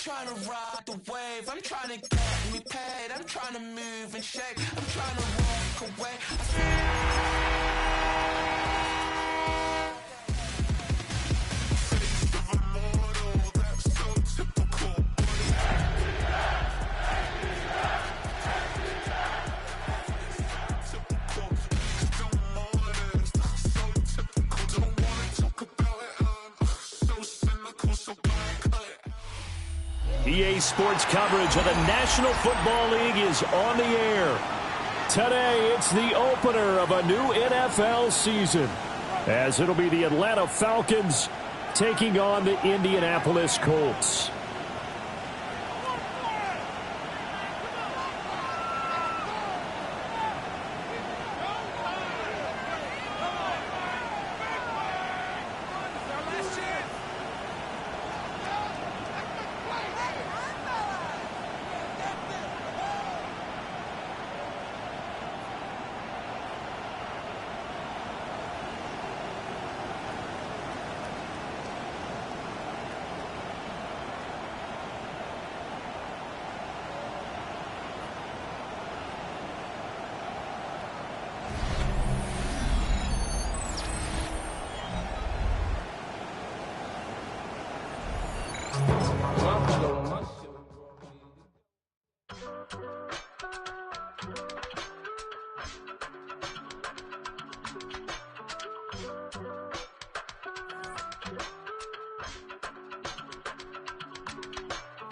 trying to ride the wave, I'm trying to get me paid, I'm trying to move and shake, I'm trying to walk away. EA Sports coverage of the National Football League is on the air. Today, it's the opener of a new NFL season, as it'll be the Atlanta Falcons taking on the Indianapolis Colts.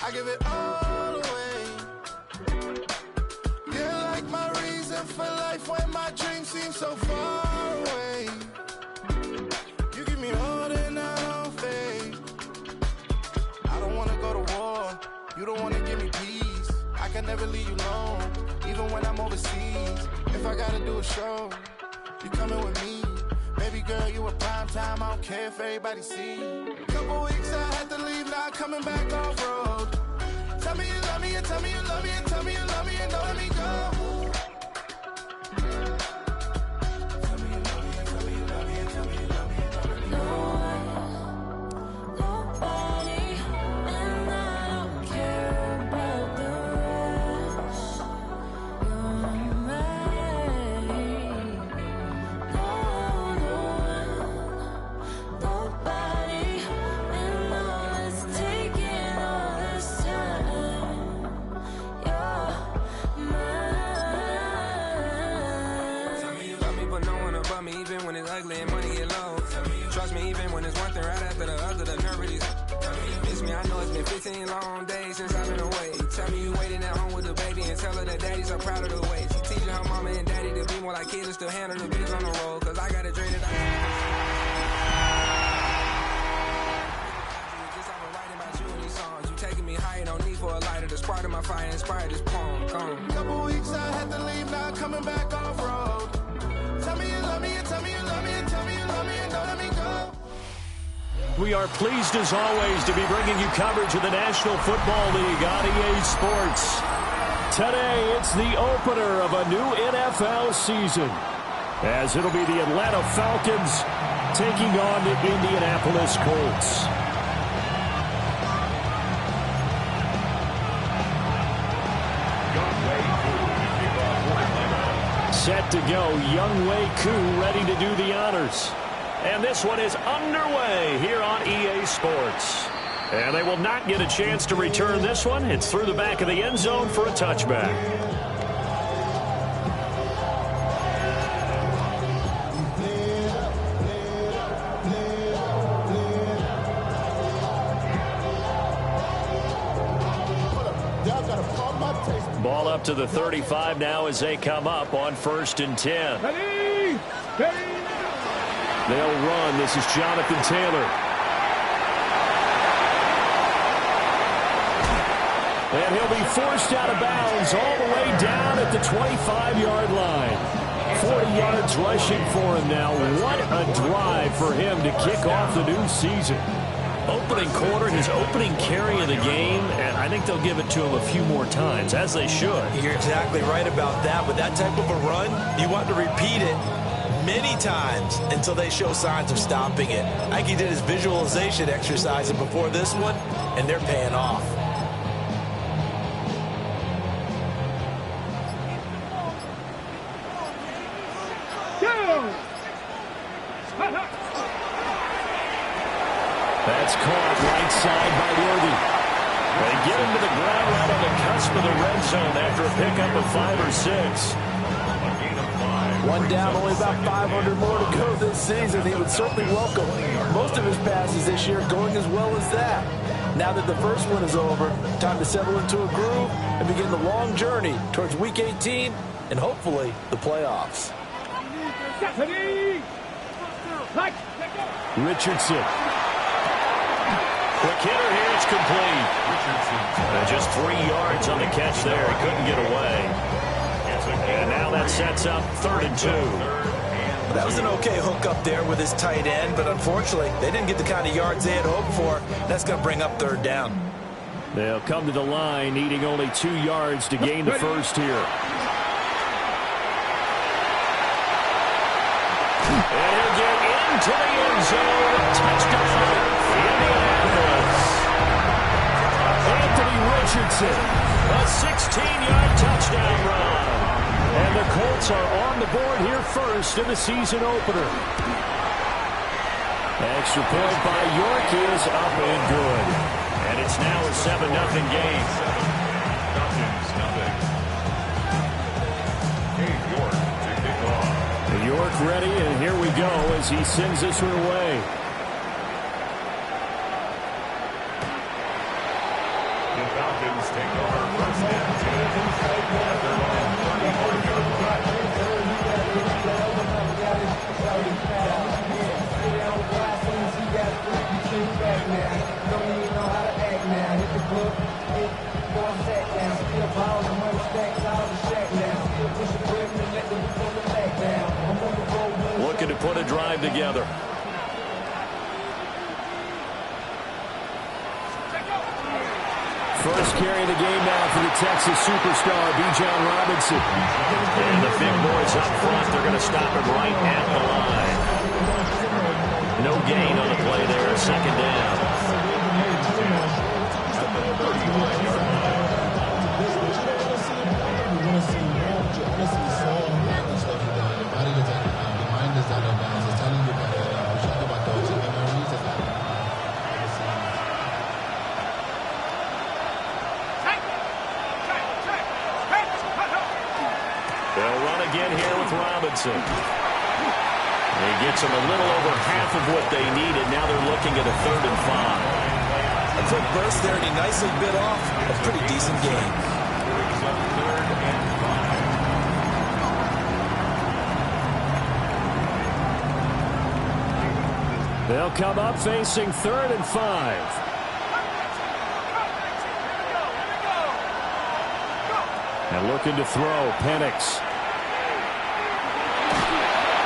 I give it all away. You're like my reason for life when my dreams seem so far away. You give me more than I don't fade. I don't wanna go to war. You don't wanna give me peace. I can never leave you alone, even when I'm overseas. If I gotta do a show, you coming with me. Baby girl, you a prime time. I don't care if everybody see. Couple weeks I had to leave, now coming back off road. Tell me you love me, and tell me you love me, and tell me you love me, and don't let me go. Tell me you love me, and tell me you love me, and tell me you love me, and don't let me go. Nobody, and I don't care about the rest. You're mine. Nobody, and all is taking all this time. You're mine. Tell me you love me, but no one above me, even when it's ugly and money get low. Trust me, even when it's one thing right after the other, the nerve really. Miss me, I know it's been 15 long days since I've been away. Tell me you waiting at home with the baby and tell her that daddy's so proud of the way. She teaching her mama and daddy to be more like kids and still handle the biz on the road. Cause I got a dream that I just off of writing about you in these songs. You taking me higher, no need for a lighter. The spark of my fire inspired this poem. Gone. Couple weeks I had to leave, now coming back off road. Tell me you love me, and tell me you love me, and tell me you love me, and don't let me go. We are pleased, as always, to be bringing you coverage of the National Football League on EA Sports. Today, it's the opener of a new NFL season, as it'll be the Atlanta Falcons taking on the Indianapolis Colts. Set to go, Younghoe Koo ready to do the honors. And this one is underway here on EA Sports. And they will not get a chance to return this one. It's through the back of the end zone for a touchback. Ball up to the 35 now as they come up on 1st and 10. They'll run. This is Jonathan Taylor. And he'll be forced out of bounds all the way down at the 25-yard line. 40 yards rushing for him now. What a drive for him to kick off the new season. Opening quarter, his opening carry of the game, and I think they'll give it to him a few more times, as they should. You're exactly right about that. With that type of a run, you want to repeat it many times until they show signs of stopping it. I think he did his visualization exercise before this one, and they're paying off. cusp of the red zone after a pickup of 5 or 6. One down, only about 500 more to go this season. He would certainly welcome most of his passes this year going as well as that. Now that the first one is over, time to settle into a groove and begin the long journey towards Week 18 and hopefully the playoffs. Richardson. Quick hitter here, it's complete. And just 3 yards on the catch there. He couldn't get away. And now that sets up 3rd and 2. That was an okay hook up there with his tight end, but unfortunately, they didn't get the kind of yards they had hoped for. That's going to bring up 3rd down. They'll come to the line, needing only 2 yards to gain the first here. And he'll get into the end zone. Touchdown, Indianapolis. Anthony Richardson, a 16-yard touchdown run. And the Colts are on the board here first in the season opener. Extra point by York is up and good. And it's now a 7-0 game. York ready, and here we go as he sends this one away. The Falcons take over first and 2. Looking to put a drive together. First carry of the game now for the Texas superstar, Bijan Robinson. And the big boys up front, they're going to stop him right at the line. No gain on the play there, 2nd down. They'll run again here with Robinson. And he gets them a little over half of what they needed. Now they're looking at a 3rd and 5. A quick burst there, and he nicely bit off a pretty decent game. They'll come up facing 3rd and 5. And looking to throw, Penix.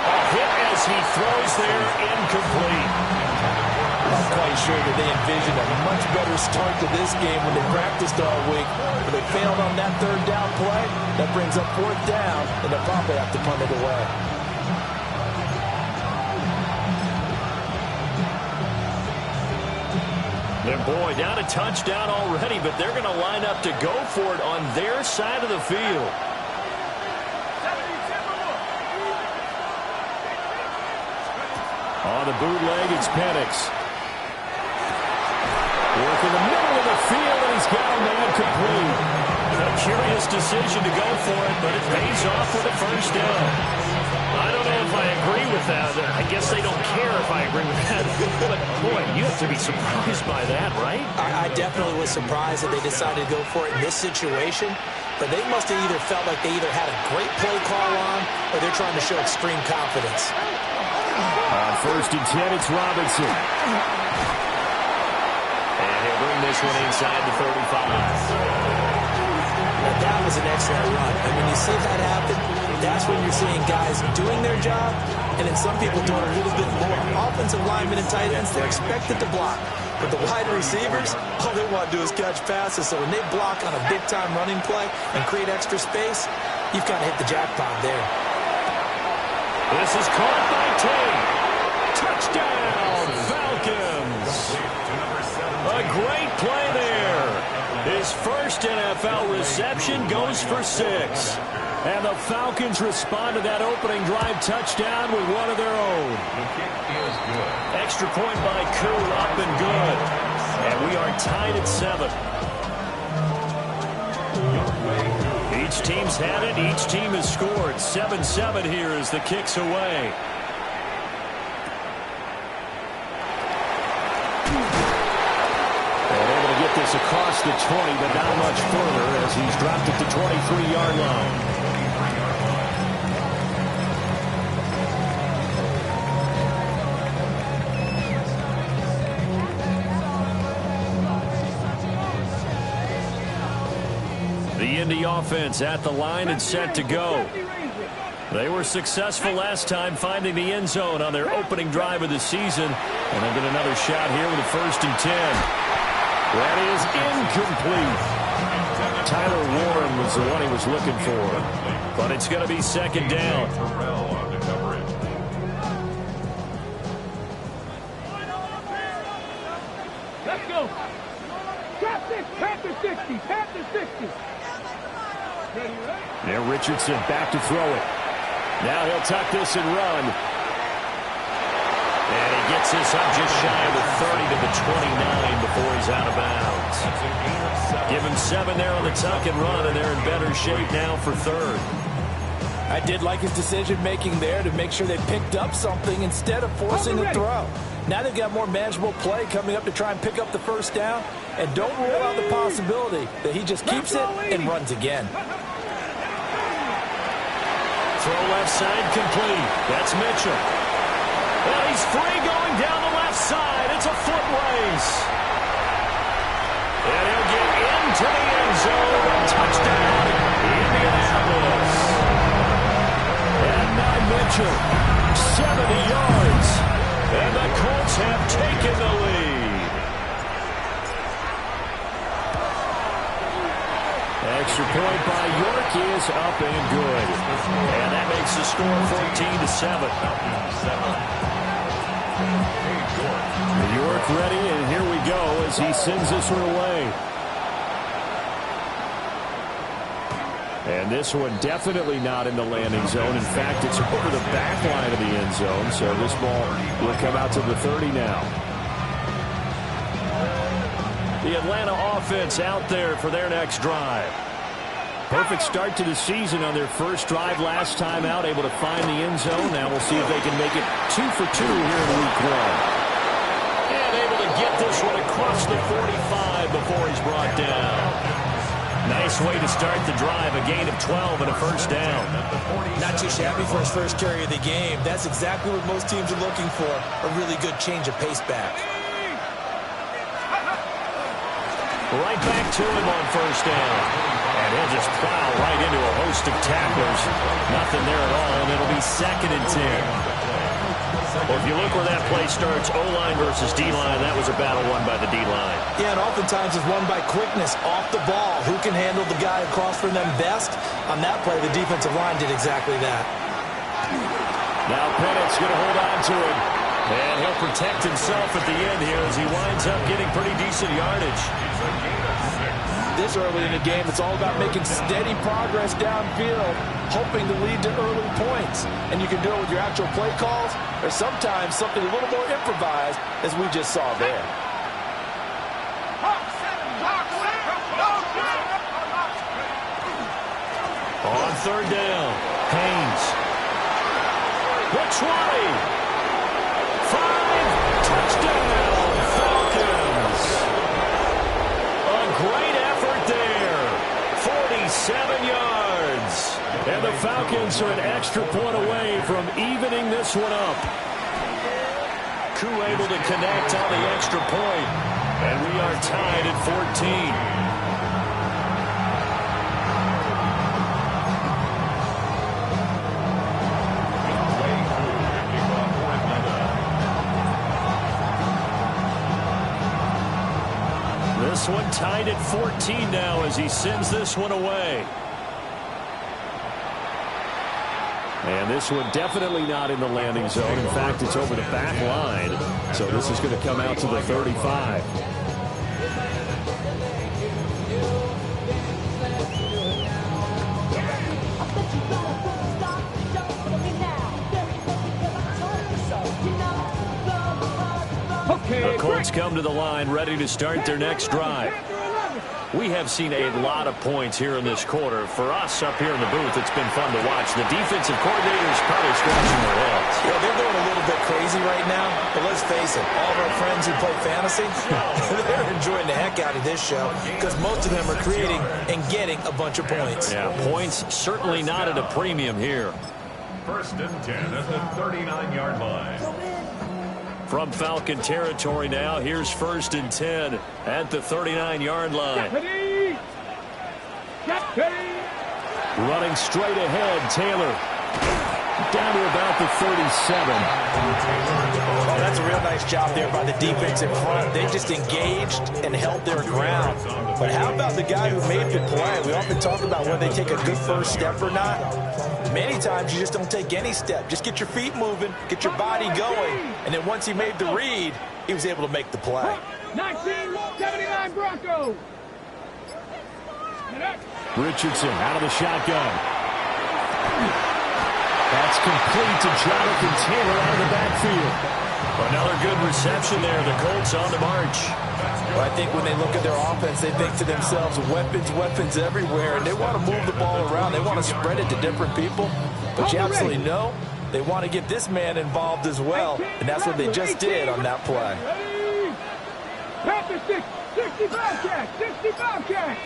A hit as he throws there, incomplete. I'm quite sure that they envisioned a much better start to this game when they practiced all week. But they failed on that 3rd down play. That brings up 4th down, and they'll probably have to punt it away. And boy, down a touchdown already, but they're going to line up to go for it on their side of the field. On the bootleg, it's Penix. Work in the middle of the field, and he's got a man complete. A curious decision to go for it, but it pays off with a 1st down. I don't know if I agree with that. I guess they don't care if I agree with that. But, boy, you have to be surprised by that, right? I definitely was surprised that they decided to go for it in this situation. But they must have either felt like they either had a great play call on or they're trying to show extreme confidence. On 1st and 10, it's Robinson. And he'll bring this one inside the 35. Now, that was an excellent run. And when you see that happen, that's when you're seeing guys doing their job, and then some people doing a little bit more. Offensive linemen and tight ends, they're expected to block. But the wide receivers, all they want to do is catch passes. So when they block on a big-time running play and create extra space, you've kind of hit the jackpot there. This is caught by Tate. Touchdown, Falcons. A great play there. His first NFL reception goes for 6. And the Falcons respond to that opening drive touchdown with one of their own. Extra point by Koo, up and good. And we are tied at 7. Each team's had it. Each team has scored. 7-7 here as the kick's away. And able to get this across the 20, but not much further as he's dropped it to 23-yard line. The Indy offense at the line and set to go. They were successful last time finding the end zone on their opening drive of the season. And they'll get another shot here with a 1st and 10. That is incomplete. Tyler Warren was the one he was looking for. But it's going to be 2nd down. Let's go. Trap this. Panther 60. Panther 60. Now Richardson back to throw it. Now he'll tuck this and run. And he gets this up just shy of the 30 to the 29 before he's out of bounds. Give him 7 there on the tuck and run, and they're in better shape now for 3rd. I did like his decision-making there to make sure they picked up something instead of forcing the throw. Now they've got more manageable play coming up to try and pick up the 1st down, and don't rule out the possibility that he just keeps it and runs again. Throw left side complete. That's Mitchell. And he's free going down the left side. It's a foot race. And he'll get into the end zone. Touchdown, Indianapolis. And now Mitchell, 70 yards. And the Colts have taken the lead. Extra point by York is up and good. And that makes the score 14-7. York ready, and here we go as he sends this one away. And this one definitely not in the landing zone. In fact, it's over the back line of the end zone, so this ball will come out to the 30 now. The Atlanta offense out there for their next drive. Perfect start to the season on their first drive last time out, able to find the end zone. Now we'll see if they can make it 2 for 2 here in week 1. And able to get this one across the 45 before he's brought down. Nice way to start the drive, a gain of 12 and a 1st down. Not too shabby for his first carry of the game. That's exactly what most teams are looking for, a really good change of pace back. Right back to him on 1st down. And he'll just plow right into a host of tacklers. Nothing there at all, and it'll be 2nd and 10. Well, if you look where that play starts, O-line versus D-line, that was a battle won by the D-line. Yeah, and oftentimes it's won by quickness off the ball. Who can handle the guy across from them best? On that play, the defensive line did exactly that. Now Pennett's going to hold on to him. And he'll protect himself at the end here as he winds up getting pretty decent yardage. This early in the game, it's all about making steady progress downfield, hoping to lead to early points. And you can do it with your actual play calls, or sometimes something a little more improvised, as we just saw there. On 3rd down, Haynes. The 20. 5, touchdown, Falcons. A great effort there. 47 yards. And the Falcons are an extra point away from evening this one up. Koo able to connect on the extra point. And we are tied at 14. This one tied at 14 now as he sends this one away. And this one definitely not in the landing zone. In fact, it's over the back line. So this is going to come out to the 35. The Colts come to the line ready to start their next drive. We have seen a lot of points here in this quarter. For us up here in the booth, it's been fun to watch. The defensive coordinators probably scratching their heads. Yeah, they're going a little bit crazy right now, but let's face it, all of our friends who play fantasy, they're enjoying the heck out of this show because most of them are creating and getting a bunch of points. Yeah, points certainly not at a premium here. 1st and 10 at the 39-yard line. From Falcon territory now, here's 1st and 10 at the 39-yard line. Running straight ahead, Taylor. Down to about the 37. Oh, that's a real nice job there by the defense in front. They just engaged and held their ground. But how about the guy who made the play? We often talk about whether they take a good first step or not. Many times you just don't take any step. Just get your feet moving, get your body going. And then once he made the read, he was able to make the play. 1979 Broncos. Richardson out of the shotgun. That's complete to Jonathan Taylor out of the backfield. Another good reception there. The Colts on the march. Well, I think when they look at their offense, they think to themselves, weapons, weapons everywhere, and they want to move the ball around. They want to spread it to different people. But you absolutely know they want to get this man involved as well, and that's what they just did on that play. Panther 65 catch, 65 catch.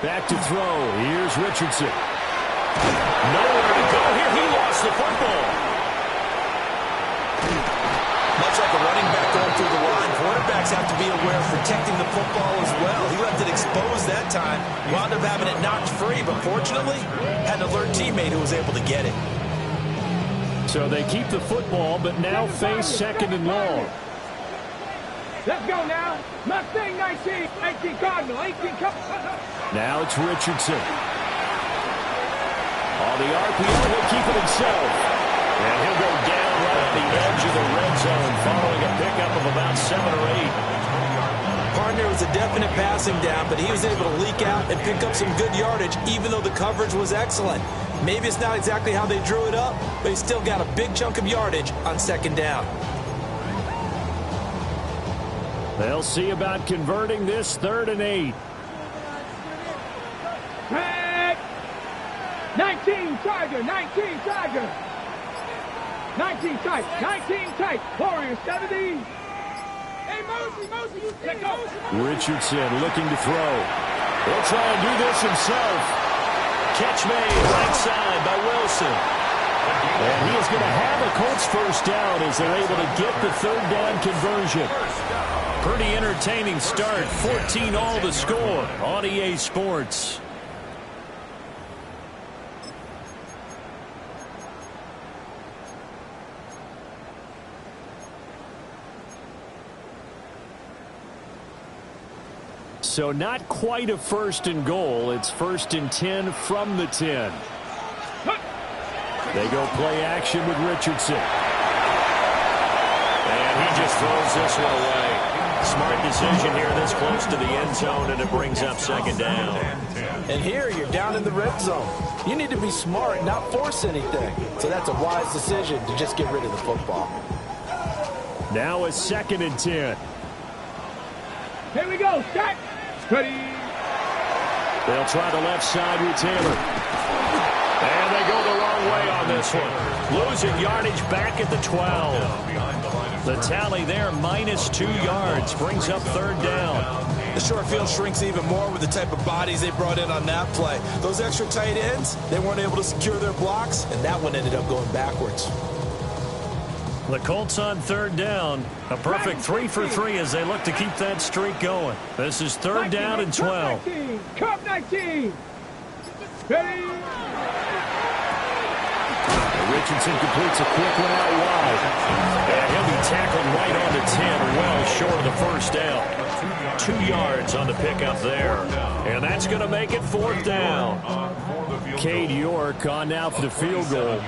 Back to throw. Here's Richardson. Nowhere to go here. He lost the football. Much like a running back going through the line, quarterbacks have to be aware of protecting the football as well. He left it exposed that time, wound up having it knocked free, but fortunately, had an alert teammate who was able to get it. So they keep the football, but now face 2nd and long. Let's go now. Mustang 19, 18 Cardinal, 18 Cardinal. Now it's Richardson. On the RPO, he'll keep it himself. And he'll go down right at the edge of the red zone following a pickup of about 7 or 8. Partner was a definite passing down, but he was able to leak out and pick up some good yardage, even though the coverage was excellent. Maybe it's not exactly how they drew it up, but he still got a big chunk of yardage on 2nd down. They'll see about converting this 3rd and 8. 19 Tiger, 19 Tiger. 19 tight, 19 tight. Warriors 70. Hey, Mosey, you let go. Richardson looking to throw. He'll try and do this himself. Catch made right side by Wilson. And he is going to have a Colts 1st down as they're able to get the 3rd down conversion. Pretty entertaining start. 14 all to score on EA Sports. So not quite a 1st and goal. It's 1st and 10 from the 10. They go play action with Richardson. And he just throws this one away. Smart decision here this close to the end zone, and it brings up 2nd down. And here you're down in the red zone. You need to be smart, not force anything. So that's a wise decision to just get rid of the football. Now it's 2nd and 10. Here we go, start. Ready. They'll try the left side with Taylor. And they go the wrong way on this one. Losing yardage back at the 12. The tally there, -2 yards, brings up 3rd down. The short field shrinks even more with the type of bodies they brought in on that play. Those extra tight ends, they weren't able to secure their blocks, and that one ended up going backwards. The Colts on 3rd down. A perfect 3 for 3 as they look to keep that streak going. This is 3rd down and 12. Cup 19. Ready. Richardson completes a quick one out wide. And he'll be tackled right on the 10, well short of the 1st down. 2 yards on the pickup there. And that's going to make it 4th down. Cade York on now for the field goal.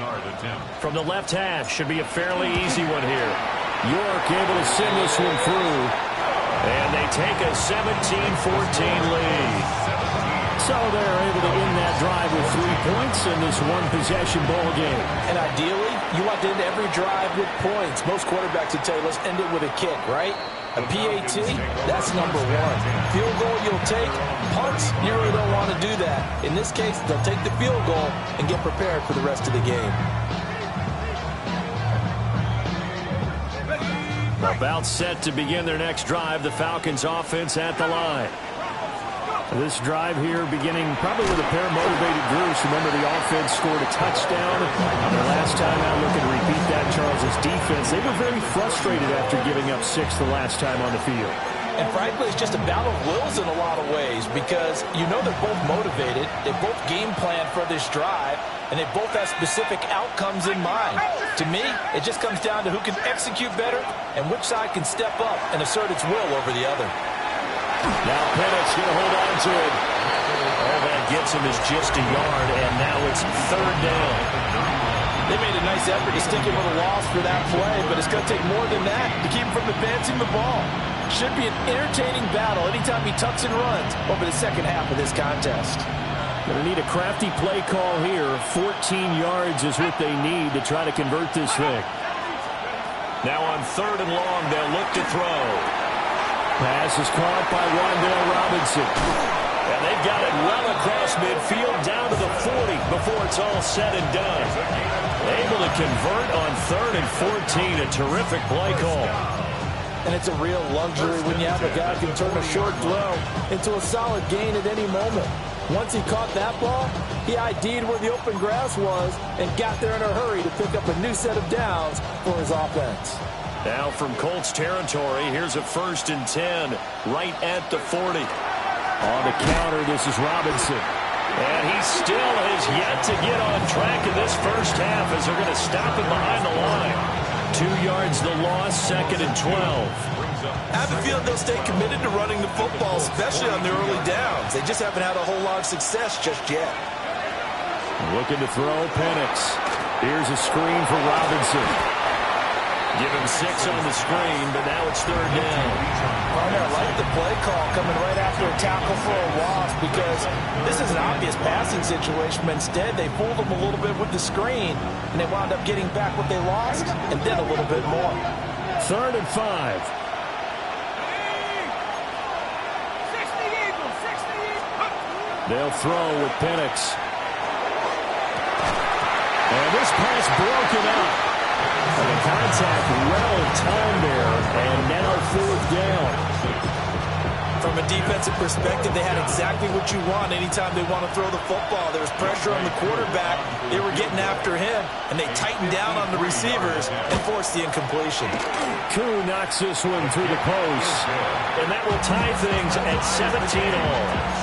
From the left hash, should be a fairly easy one here. York able to send this one through. And they take a 17-14 lead. So they're able to end that drive with 3 points in this one-possession ball game. And ideally, you want to end every drive with points. Most quarterbacks would tell you, let's end it with a kick, right? A PAT, that's number one. Field goal you'll take. Punts, you really don't want to do that. In this case, they'll take the field goal and get prepared for the rest of the game. About set to begin their next drive, the Falcons offense at the line. This drive here beginning probably with a pair of motivated groups. Remember, the offense scored a touchdown on their last time out. Looking to repeat that. Charles' defense, they were very frustrated after giving up 6 the last time on the field. And frankly, it's just a battle of wills in a lot of ways because you know they're both motivated. They both game plan for this drive, and they both have specific outcomes in mind. To me, it just comes down to who can execute better and which side can step up and assert its will over the other. Now Penix going to hold on to it. All that gets him is just a yard, and now it's 3rd down. They made a nice effort to stick him with a loss for that play, but it's going to take more than that to keep him from advancing the ball. Should be an entertaining battle anytime he tucks and runs over the second half of this contest. Going to need a crafty play call here. 14 yards is what they need to try to convert this thing. Now on 3rd and long, they'll look to throw. Pass is caught by Wan'Dale Robinson. And they've got it well across midfield down to the 40 before it's all said and done. Able to convert on 3rd and 14. A terrific play call. And it's a real luxury when you have a guy who can turn a short throw into a solid gain at any moment. Once he caught that ball, he ID'd where the open grass was and got there in a hurry to pick up a new set of downs for his offense. Now from Colts territory, here's a 1st and 10 right at the 40. On the counter, this is Robinson. And he still has yet to get on track in this first half as they're going to stop him behind the line. 2 yards the loss, 2nd and 12. I have a feeling they'll stay committed to running the football, especially on the early downs. They just haven't had a whole lot of success just yet. Looking to throw, Penix. Here's a screen for Robinson. Give him 6 on the screen, but now it's 3rd down. I like the play call coming right after a tackle for a loss because this is an obvious passing situation, but instead they fooled them a little bit with the screen, and they wound up getting back what they lost and then a little bit more. 3rd and 5. They'll throw with Penix. And this pass broken up. And the contact well timed there, and now 4th down. From a defensive perspective, they had exactly what you want anytime they want to throw the football. There was pressure on the quarterback. They were getting after him, and they tightened down on the receivers and forced the incompletion. Koo knocks this one through the post, and that will tie things at 17-all.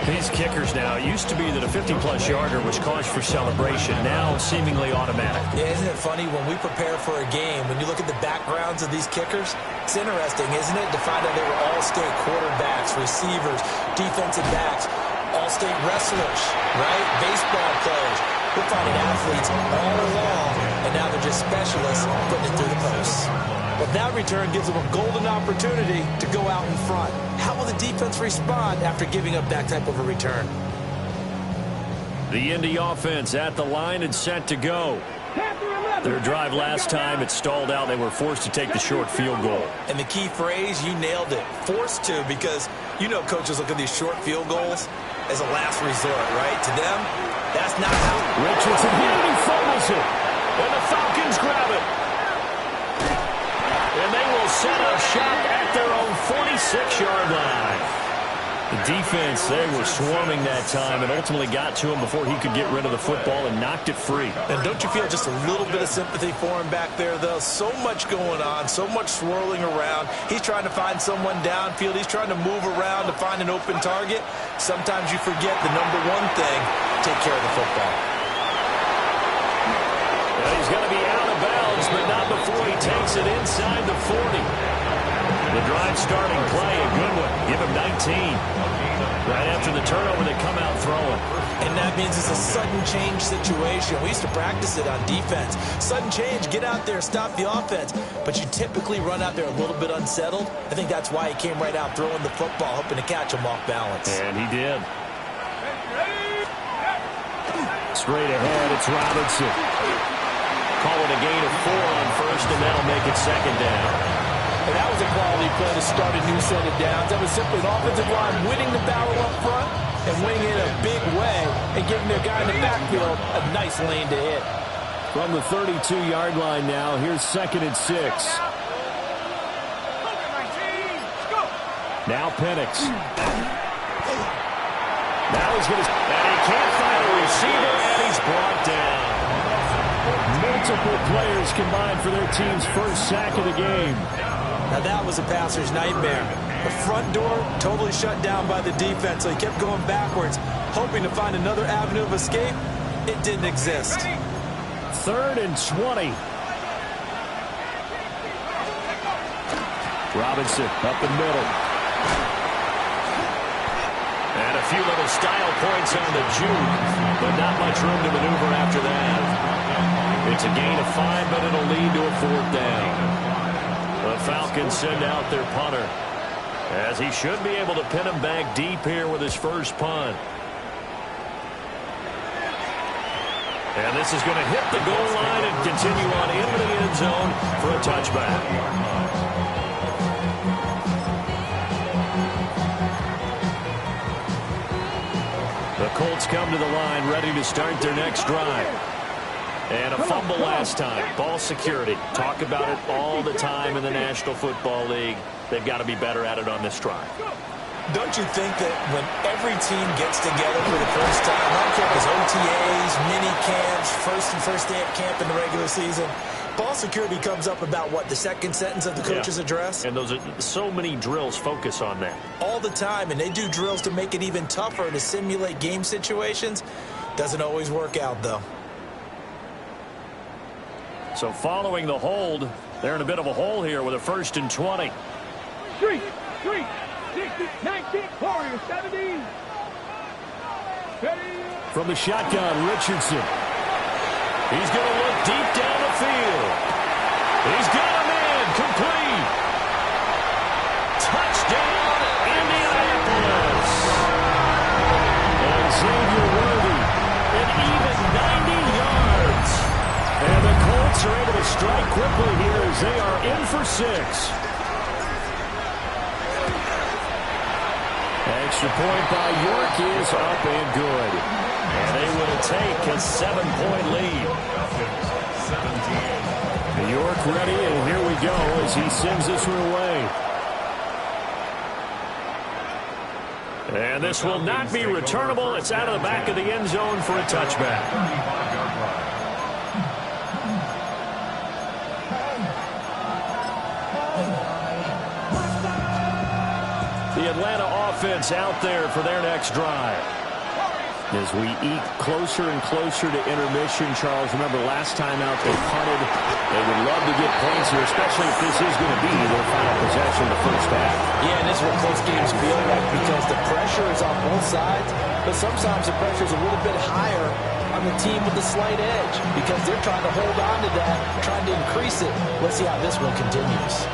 These kickers now, it used to be that a 50-plus yarder was cause for celebration. Now seemingly automatic. Yeah, isn't it funny when we prepare for a game, when you look at the backgrounds of these kickers, it's interesting, isn't it, to find out they were all-state quarterbacks, receivers, defensive backs, all-state wrestlers, right? Baseball players. We're finding athletes all along, and now they're just specialists putting it through the posts. But that return gives them a golden opportunity to go out in front. How will the defense respond after giving up that type of a return? The Indy offense at the line and set to go. Their drive last time, it stalled out. They were forced to take the short field goal. And the key phrase, you nailed it, forced to, because you know coaches look at these short field goals as a last resort, right? To them, that's not how. Richardson here, and he fumbles it. And the Falcons grab it. And they will set up shop at their own 46-yard line. The defense, they were swarming that time and ultimately got to him before he could get rid of the football and knocked it free. And don't you feel just a little bit of sympathy for him back there, though? So much going on, so much swirling around. He's trying to find someone downfield. He's trying to move around to find an open target. Sometimes you forget the number one thing, take care of the football. Well, he's going to be out of bounds, but not before he takes it inside the 40. The drive starting play, a good one. Give him 19. Right after the turnover, they come out throwing. And that means it's a sudden change situation. We used to practice it on defense. Sudden change, get out there, stop the offense. But you typically run out there a little bit unsettled. I think that's why he came right out throwing the football, hoping to catch him off balance. And he did. Straight ahead, it's Robinson. Call it a gain of 4 on first, and that'll make it second down. And that was a quality play to start a new set of downs. That was simply an offensive line winning the battle up front and winning it in a big way and giving their guy in the backfield a nice lane to hit. From the 32-yard line now, here's 2nd and 6. Now Penix. Now he's going to... And he can't find a receiver, and he's brought down. Multiple players combined for their team's first sack of the game. Now that was a passer's nightmare. The front door totally shut down by the defense, so he kept going backwards, hoping to find another avenue of escape. It didn't exist. 3rd and 20. Robinson up the middle. And a few little style points on the juke, but not much room to maneuver after that. It's a gain of 5, but it'll lead to a 4th down. The Falcons send out their punter, as he should be able to pin him back deep here with his first punt. And this is going to hit the goal line and continue on into the end zone for a touchback. The Colts come to the line ready to start their next drive. And a fumble last time. Ball security. Talk about it all the time in the National Football League. They've got to be better at it on this drive. Don't you think that when every team gets together for the first time, I don't care if it's OTAs, mini camps, first day of camp in the regular season, ball security comes up about, what, the second sentence of the coach's address? And those are so many drills focus on that. All the time, and they do drills to make it even tougher to simulate game situations. Doesn't always work out, though. So following the hold, they're in a bit of a hole here with a 1st and 20. 3, 60, 19, Warriors, 17. From the shotgun, Richardson. He's going to look deep down the field. He's got a man, complete. Touchdown, Indianapolis. And Xavier Worthy, an even 90 yards. And the Colts are able to strike quickly here as they are in for 6. Extra point by York is up and good. And they will take a 7-point lead. York ready, and here we go as he sends this one away. And this will not be returnable. It's out of the back of the end zone for a touchback. The Atlanta offense out there for their next drive. As we eat closer and closer to intermission, Charles, remember last time out they punted. They would love to get points here, especially if this is going to be their final possession of the first half. Yeah, and this is what close games feel like because the pressure is on both sides, but sometimes the pressure is a little bit higher on the team with the slight edge because they're trying to hold on to that, trying to increase it. Let's see how this one continues.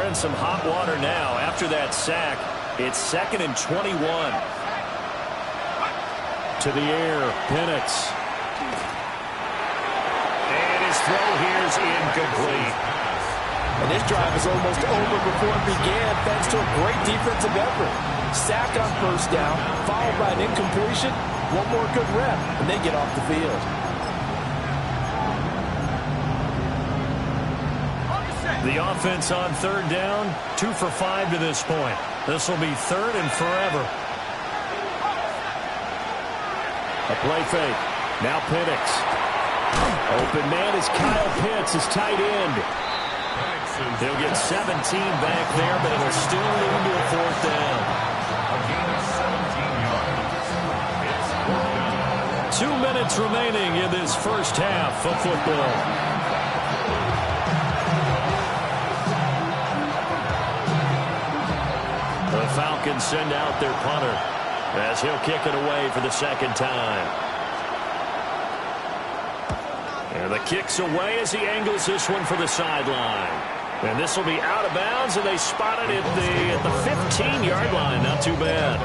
Some hot water now after that sack. It's 2nd and 21. To the air, Penix. And his throw here is incomplete. And this drive is almost over before it began thanks to a great defensive effort. Sack on 1st down, followed by an incompletion. One more good rep, and they get off the field. The offense on 3rd down, 2 for 5 to this point. This will be 3rd and forever. A play fake. Now Penix. Open man is Kyle Pitts, his tight end. He'll get 17 back there, but it'll still lead to a 4th down. A gain of 17 yards. 2 minutes remaining in this first half of football. The Falcons send out their punter as he'll kick it away for the 2nd time. And the kick's away as he angles this one for the sideline. And this will be out of bounds, and they spot it at the 15-yard line. Not too bad.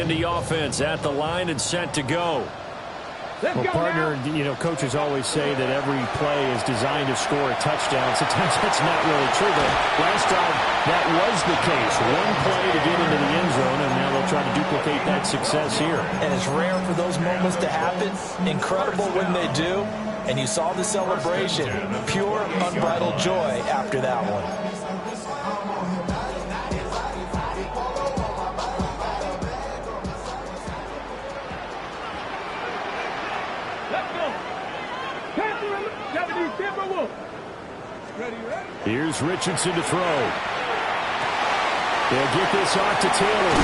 Indy offense at the line and set to go. Let's Well, go partner, now. you know, coaches always say that every play is designed to score a touchdown. Sometimes that's not really true, but last time that was the case. One play to get into the end zone, and now they'll try to duplicate that success here. And it's rare for those moments to happen. Incredible when they do. And you saw the celebration. Pure, unbridled joy after that one. Let's go. Panther 70, Timber Wolf. Ready, ready? Here's Richardson to throw. They'll get this off to Taylor.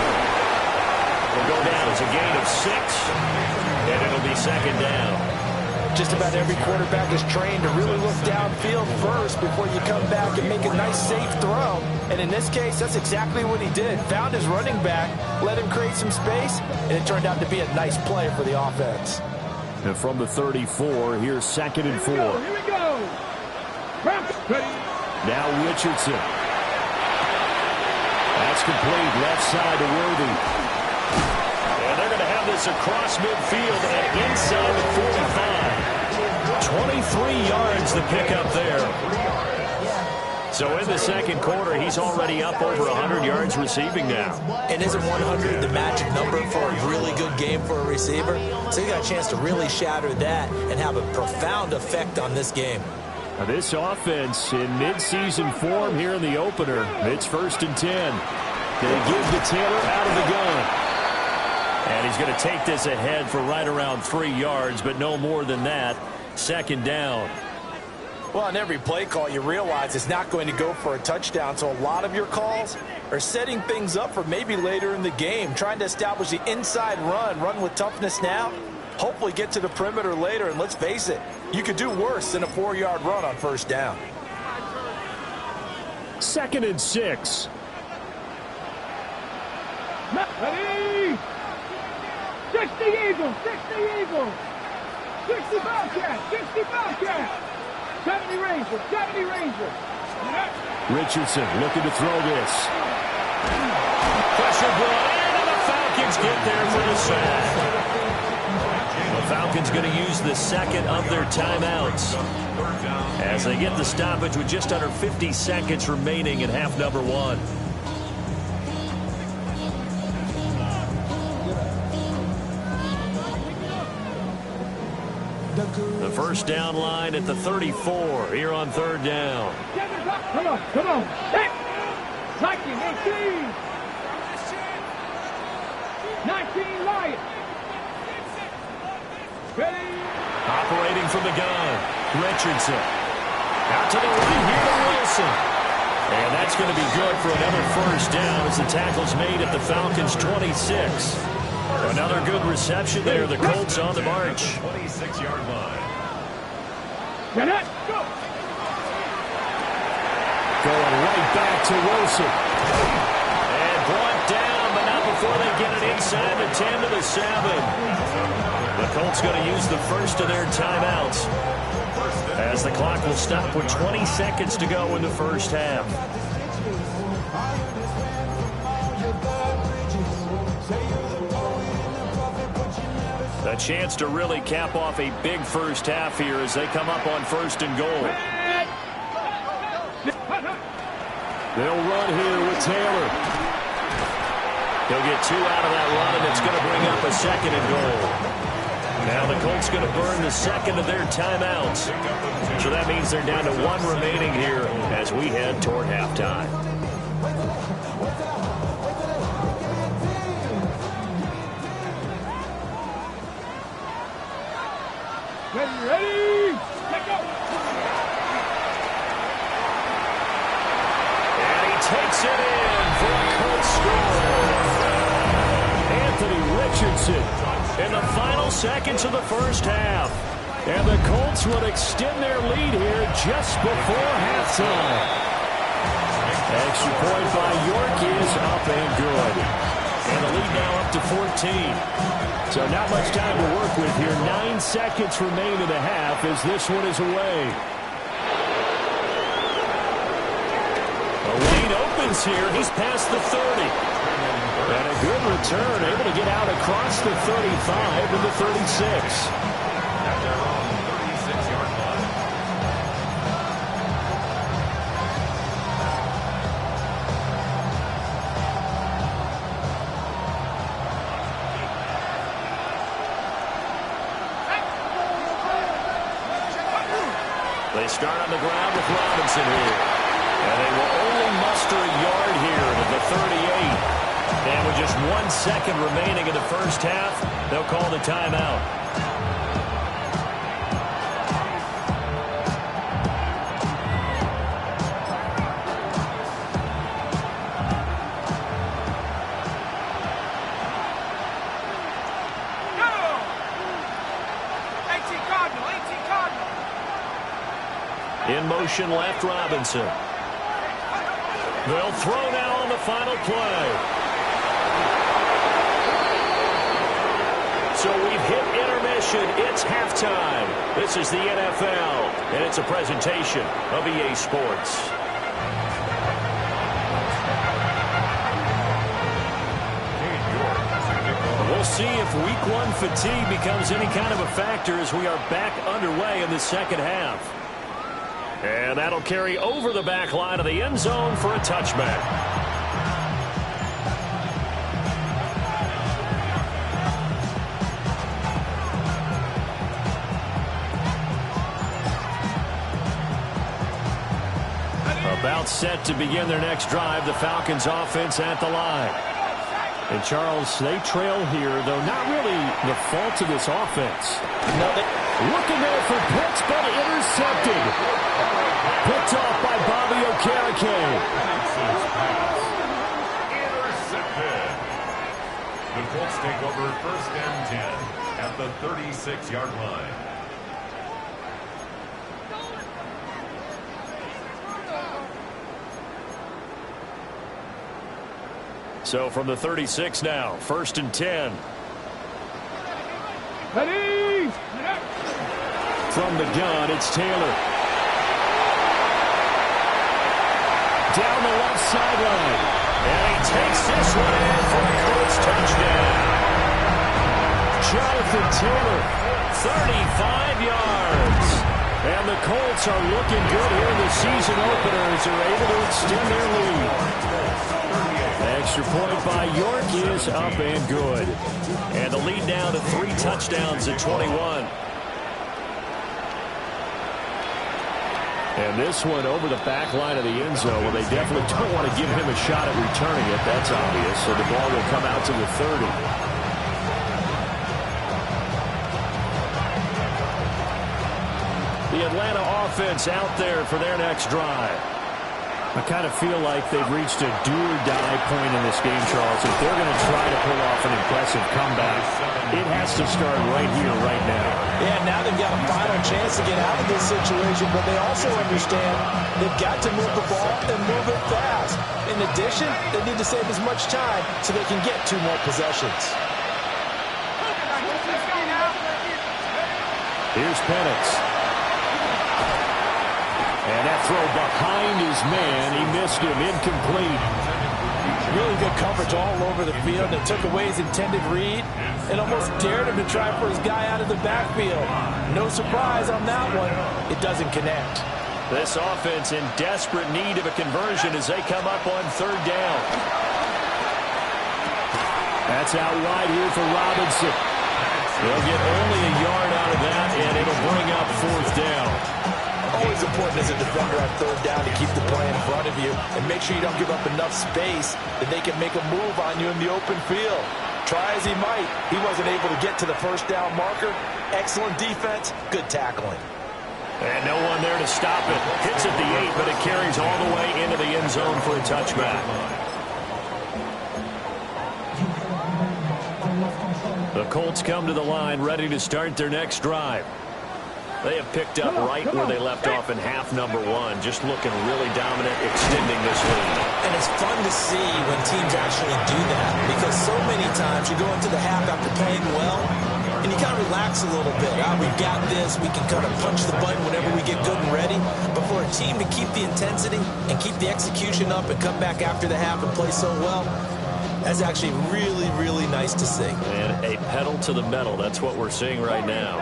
Will go down as a gain of 6, and it'll be second down. Just about every quarterback is trained to really look downfield first before you come back and make a nice, safe throw. And in this case, that's exactly what he did. Found his running back, let him create some space, and it turned out to be a nice play for the offense. And from the 34, here's 2nd and 4. Here we go. Ready. Now Richardson. That's complete. Left side to Worthy. And they're going to have this across midfield and inside the 45. 23 yards to pick up there. So in the second quarter, he's already up over 100 yards receiving now. And isn't 100 the magic number for a really good game for a receiver? So he got a chance to really shatter that and have a profound effect on this game. Now this offense in midseason form here in the opener. It's 1st and 10. They give to Taylor out of the gun. And he's going to take this ahead for right around 3 yards, but no more than that. Second down. Well, on every play call, you realize it's not going to go for a touchdown. So a lot of your calls are setting things up for maybe later in the game, trying to establish the inside run with toughness now, hopefully get to the perimeter later. And let's face it, you could do worse than a 4-yard run on 1st down. 2nd and 6. Ready. 60 Eagles. 60 Eagles. 60 Bobcats. 60 Bobcats. 70 Rangers. 70 Rangers. Richardson looking to throw this. Pressure brought in, and the Falcons get there for the sack. The Falcons going to use the second of their timeouts as they get the stoppage with just under 50 seconds remaining in half number 1. The first down line at the 34 here on 3rd down. Come on, come on. Hey. 19, 19 Lions. Ready. Operating from the gun, Richardson. Out to the right here to Wilson. And that's going to be good for another first down as the tackle's made at the Falcons' 26. Another good reception there. The Colts on the march. 26-yard line. Get it. Go. Going right back to Wilson. And brought down, but not before they get it inside the 10 to the 7. The Colts going to use the first of their timeouts as the clock will stop with 20 seconds to go in the first half. A chance to really cap off a big first half here as they come up on 1st and goal. They'll run here with Taylor. He'll get 2 out of that run, and it's going to bring up a 2nd and goal. Now the Colts going to burn the second of their timeouts. So that means they're down to 1 remaining here as we head toward halftime. Ready. Let go. And he takes it in for a Colts score. Anthony Richardson in the final seconds of the first half. And the Colts will extend their lead here just before halftime. Extra point by York is up and good. And the lead now up to 14. So not much time to work with here. 9 seconds remain in the half as this one is away. The lane opens here. He's past the 30. And a good return, able to get out across the 35 to the 36. At their own 36-yard line. They start on the ground with Robinson here. And they will only muster a yard here to the 38. And with just 1 second remaining in the first half, they'll call the timeout. In motion left, Robinson. They'll throw now on the final play. So we've hit intermission. It's halftime. This is the NFL, and it's a presentation of EA Sports. We'll see if Week 1 fatigue becomes any kind of a factor as we are back underway in the second half. And that'll carry over the back line of the end zone for a touchback. About set to begin their next drive, the Falcons offense at the line. And Charles, they trail here, though not really the fault of this offense. No, looking there for Pitts, but intercepted. Picked off by Bobby Okereke. Intercepted. The Colts take over 1st and 10 at the 36-yard line. So from the 36 now, 1st and 10. Ready! From the gun, it's Taylor. Down the left sideline. And he takes this one in for a Colts touchdown. Jonathan Taylor, 35 yards. And the Colts are looking good here in the season opener as they're able to extend their lead. Extra point by York is up and good. And the lead down to 3 touchdowns at 21. And this one over the back line of the end zone where they definitely don't want to give him a shot at returning it. That's obvious. So the ball will come out to the 30. The Atlanta offense out there for their next drive. I kind of feel like they've reached a do-or-die point in this game, Charles. If they're going to try to pull off an impressive comeback, it has to start right here, right now. Yeah, now they've got a final chance to get out of this situation, but they also understand they've got to move the ball and move it fast. In addition, they need to save as much time so they can get 2 more possessions. Here's Penix. And that throw behind his man, he missed him, incomplete. Really good coverage all over the field. It took away his intended read and almost dared him to try for his guy out of the backfield. No surprise on that one. It doesn't connect. This offense in desperate need of a conversion as they come up on 3rd down. That's out wide here for Robinson. They'll get only a yard out of that, and it'll bring up 4th down. Always important as a defender on 3rd down to keep the play in front of you and make sure you don't give up enough space that they can make a move on you in the open field. Try as he might, he wasn't able to get to the 1st down marker. Excellent defense, good tackling. And no one there to stop it. Hits at the 8, but it carries all the way into the end zone for a touchback. The Colts come to the line ready to start their next drive. They have picked up right where they left off in half number 1, just looking really dominant, extending this lead. And it's fun to see when teams actually do that, because so many times you go into the half after playing well, and you kind of relax a little bit. We've got this. We can kind of punch the button whenever we get good and ready. But for a team to keep the intensity and keep the execution up and come back after the half and play so well, That's actually really, really nice to see. And a pedal to the metal. That's what we're seeing right now.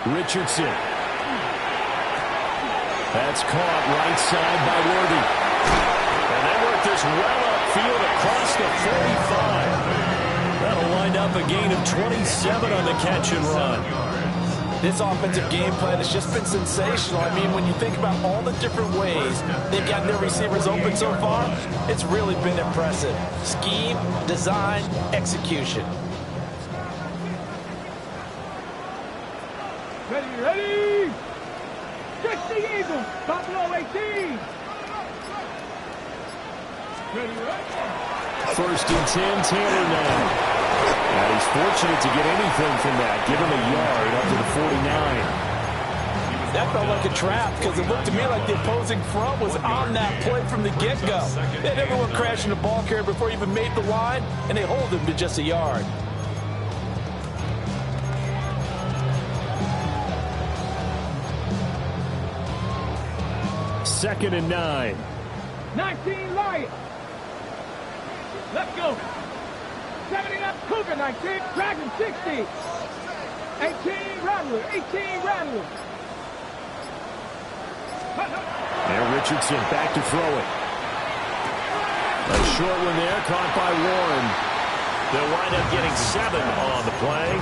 Richardson. That's caught right side by Worthy. And they work this well upfield across the 45. That'll wind up a gain of 27 on the catch and run. This offensive game plan has just been sensational. I mean, when you think about all the different ways they've gotten their receivers open so far, it's really been impressive. Scheme, design, execution. Ready! Catch the Eagles! Buffalo 18! Ready? First and 10, Taylor now. And he's fortunate to get anything from that. Give him a yard up to the 49. That felt like a trap because it looked to me like the opposing front was on that play from the get-go. They had everyone crashing the ball carrier before he even made the line, and they hold him to just a yard. Second and 9. 19 Lions. Let's go. 70 up Cougar 19. Dragon 60. 18 Rattler. 18 Rattler. And Richardson back to throw it. A short one there, caught by Warren. They'll wind up getting 7 on the play.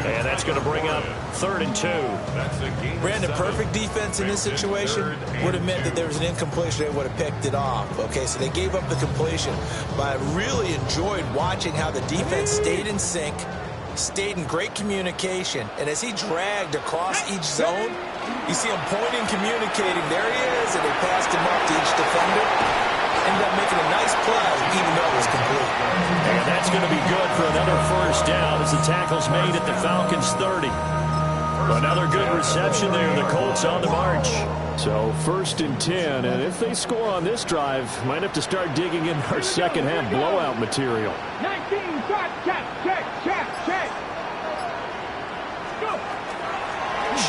And that's going to bring up 3rd and 2. Brandon, perfect defense in this situation would have meant that there was an incompletion. They would have picked it off. Okay, so they gave up the completion. But I really enjoyed watching how the defense stayed in sync, stayed in great communication. And as he dragged across each zone, you see him pointing, communicating. There he is, and they passed him up to each defender. Ended up making a nice play, even though it was complete. And that's going to be good for another first down as the tackle's made at the Falcons' 30. Another good reception there. The Colts on the march. So first and 10, and if they score on this drive, might have to start digging in our second half blowout material. 19, check. Go.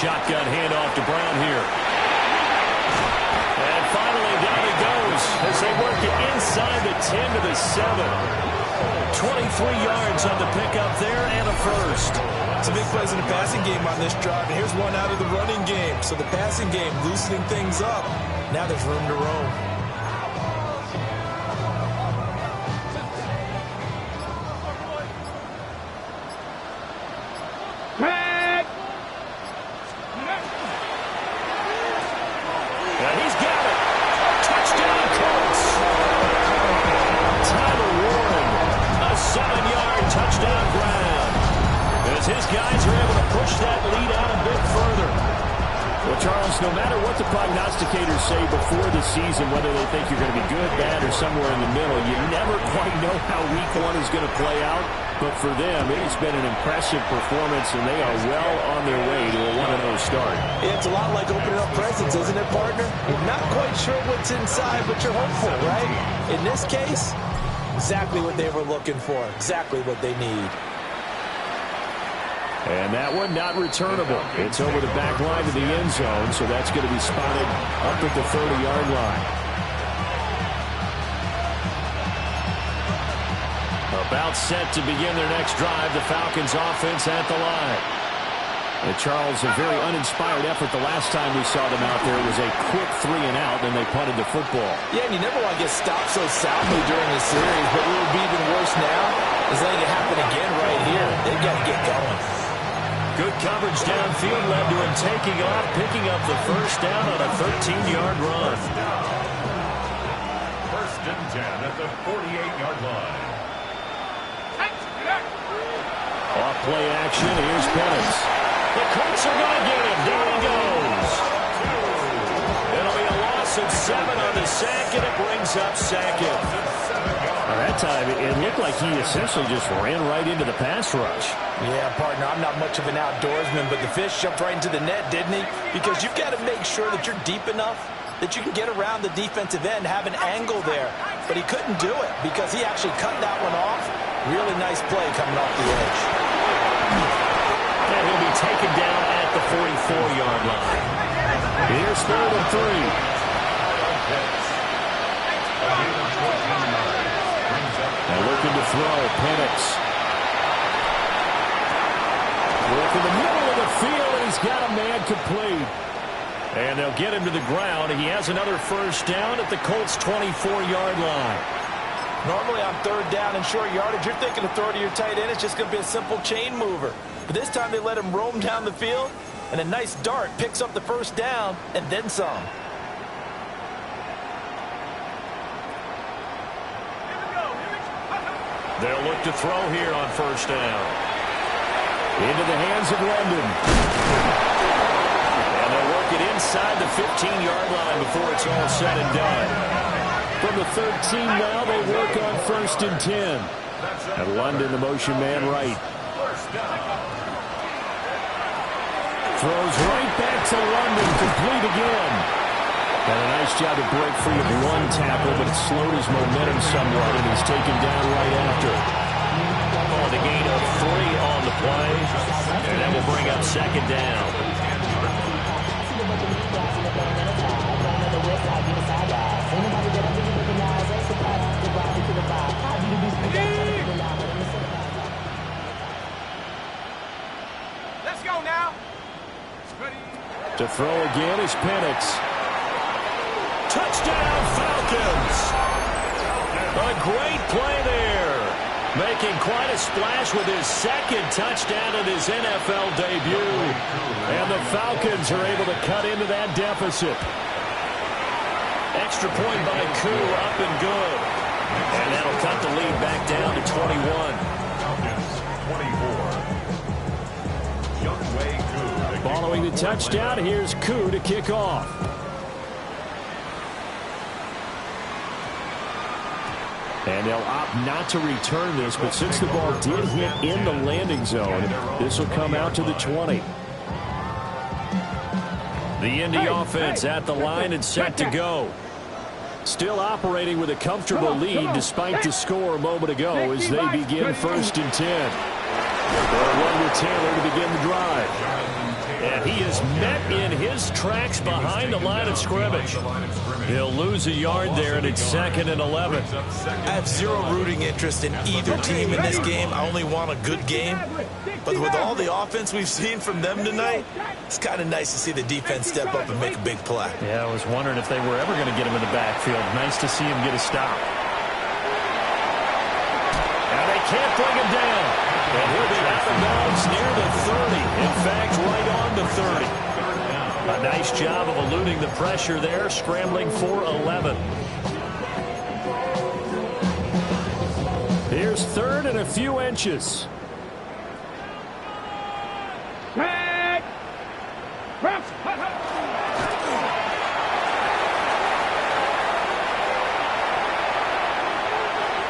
Shotgun handoff to Brown here. And finally down he goes as they work it inside the 10 to the 7. 23 yards on the pickup there and a first. Some big plays in the passing game on this drive, and here's one out of the running game. So the passing game loosening things up. Now there's room to roam. Red. And he's got it. Touchdown Colts. Tyler Warren, a 7-yard touchdown grab. As his guys are able to push that lead out a bit further. Well, Charles, no matter what the prognosticators say before the season, whether they think you're going to be good, bad, or somewhere in the middle, you never quite know how week 1 is going to play out. But for them, it's been an impressive performance, and they are well on their way to a 1-0 start. It's a lot like opening up presents, isn't it, partner? You're not quite sure what's inside, but you're hopeful, right? In this case, exactly what they were looking for, exactly what they need. And that one not returnable. It's over the back line to the end zone, so that's going to be spotted up at the 30-yard line. About set to begin their next drive, the Falcons offense at the line. And Charles, a very uninspired effort the last time we saw them out there. It was a quick 3-and-out, then they punted the football. Yeah, and you never want to get stopped so soundly during the series, but what would be even worse now is letting it happen again right here. They've got to get going. Good coverage downfield led to him taking off, picking up the first down on a 13-yard run. First and 10 at the 48-yard line. Off play action, here's Penix. The Colts are going to get him. Down he goes. It'll be a loss of 7 on the sack, and it brings up Sackett. That time, it looked like he essentially just ran right into the pass rush. Yeah, partner, I'm not much of an outdoorsman, but the fish jumped right into the net, didn't he? Because you've got to make sure that you're deep enough that you can get around the defensive end, have an angle there. But he couldn't do it because he actually cut that one off. Really nice play coming off the edge. And he'll be taken down at the 44-yard line. Here's 3rd and 3. throw. Penix. Look in the middle of the field, and he's got a man complete. And they'll get him to the ground. He has another first down at the Colts' 24-yard line. Normally on third down and short yardage, you're thinking to throw to your tight end. It's just going to be a simple chain mover. But this time they let him roam down the field, and a nice dart picks up the first down and then some. They'll look to throw here on first down. Into the hands of London. And they'll work it inside the 15-yard line before it's all said and done. From the 13 now, they work on 1st and 10. And London, the motion man, right. Throws right back to London, complete again. And a nice job to break free of one tackle, but it slowed his momentum somewhat, and he's taken down right after. Oh, the gain of 3 on the play, and that will bring up 2nd down. Let's go now. To throw again is Penix. Touchdown, Falcons! A great play there. Making quite a splash with his 2nd touchdown in his NFL debut. And the Falcons are able to cut into that deficit. Extra point by Koo, up and good. And that'll cut the lead back down to 21. Younghoe Koo. Following the touchdown, here's Koo to kick off. And they'll opt not to return this, but since the ball did hit in the landing zone, this will come out to the 20. The Indy offense at the line and set to go. Still operating with a comfortable lead despite the score a moment ago as they begin 1st and 10. They'll run with Taylor to begin the drive. And he is met in his tracks behind the line of scrimmage. He'll lose a yard there, and it's 2nd and 11. I have zero rooting interest in either team in this game. I only want a good game. But with all the offense we've seen from them tonight, it's kind of nice to see the defense step up and make a big play. Yeah, I was wondering if they were ever going to get him in the backfield. Nice to see him get a stop. And they can't bring him down. And he'll be out of bounds near the 30. In fact, right on the 30. A nice job of eluding the pressure there, scrambling for 11. Here's 3rd and a few inches.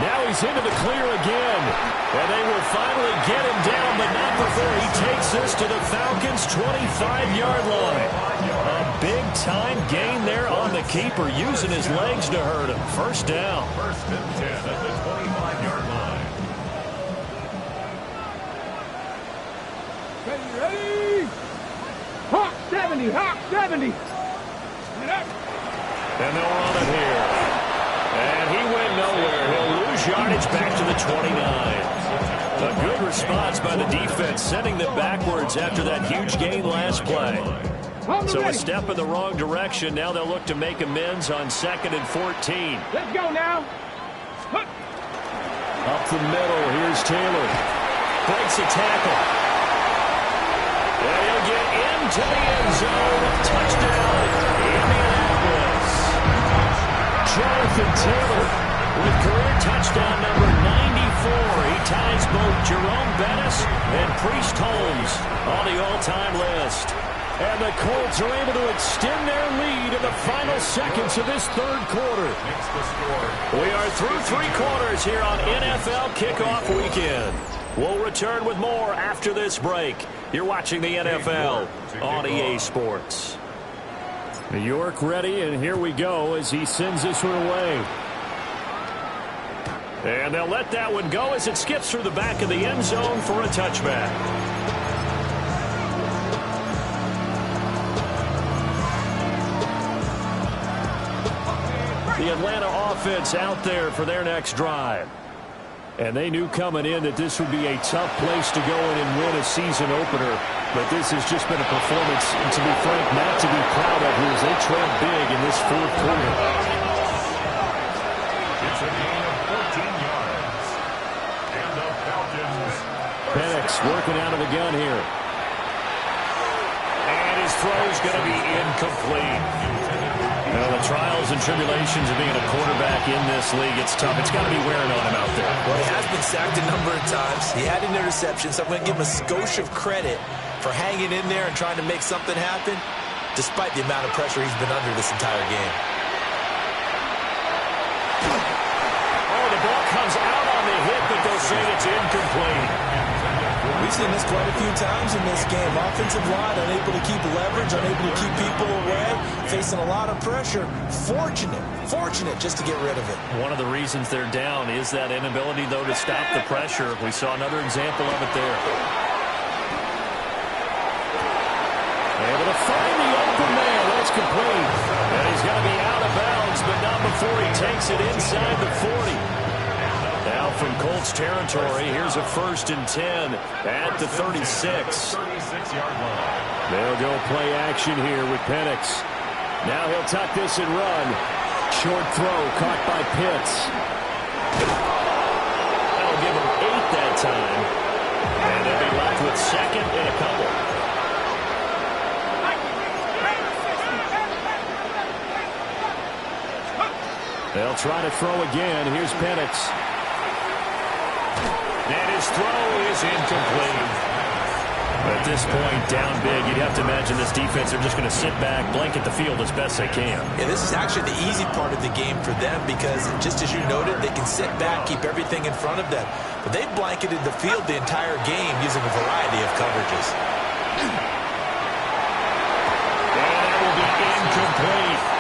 Now he's into the clear again. And they will finally get him down, but not before he takes this to the Falcons' 25-yard line. A big-time gain there on the keeper, using his legs to hurt him. First down. 1st and 10 at the 25-yard line. Ready? Hawk 70, Hawk 70. And they'll run it here. And he went nowhere. He'll lose yardage back to the 29. A good response by the defense, sending them backwards after that huge gain last play. So a step in the wrong direction. Now they'll look to make amends on 2nd and 14. Let's go now. Up the middle, here's Taylor. Breaks a tackle. And he'll get into the end zone. Touchdown, Indianapolis. Jonathan Taylor with career touchdown number 94. He ties both Jerome Bettis and Priest Holmes on the all-time list. And the Colts are able to extend their lead in the final seconds of this 3rd quarter. We are through 3 quarters here on NFL Kickoff Weekend. We'll return with more after this break. You're watching the NFL on EA Sports. New York ready, and here we go as he sends this one away. And they'll let that one go as it skips through the back of the end zone for a touchback. The Atlanta offense out there for their next drive. And they knew coming in that this would be a tough place to go in and win a season opener. But this has just been a performance, and to be frank, not to be proud of here as they trail big in this fourth quarter. It's a gain of 14 yards. And the Falcons. Penix working out of the gun here. And his throw is going to be incomplete. Well, the trials and tribulations of being a quarterback in this league, it's tough. It's got to be wearing on him out there. Well, he has been sacked a number of times. He had an interception, so I'm going to give him a skosh of credit for hanging in there and trying to make something happen, despite the amount of pressure he's been under this entire game. Oh, the ball comes out on the hit, but they'll say it's incomplete. We've seen this quite a few times in this game. Offensive line unable to keep leverage, unable to keep people away, facing a lot of pressure. Fortunate just to get rid of it. One of the reasons they're down is that inability, though, to stop the pressure. We saw another example of it there. Able to find the open man. That's complete. And he's going to be out of bounds, but not before he takes it inside the 40. Now from Colts territory, here's a 1st and 10 at the 36. 36-yard line. They'll go play action here with Penix. Now he'll tuck this and run. Short throw caught by Pitts. That'll give him 8 that time. And they'll be left with 2nd and a couple. They'll try to throw again. Here's Penix. And his throw is incomplete. At this point, down big, you'd have to imagine this defense are just going to sit back, blanket the field as best they can. Yeah, this is actually the easy part of the game for them because, just as you noted, they can sit back, keep everything in front of them. But they've blanketed the field the entire game using a variety of coverages. And that will be incomplete.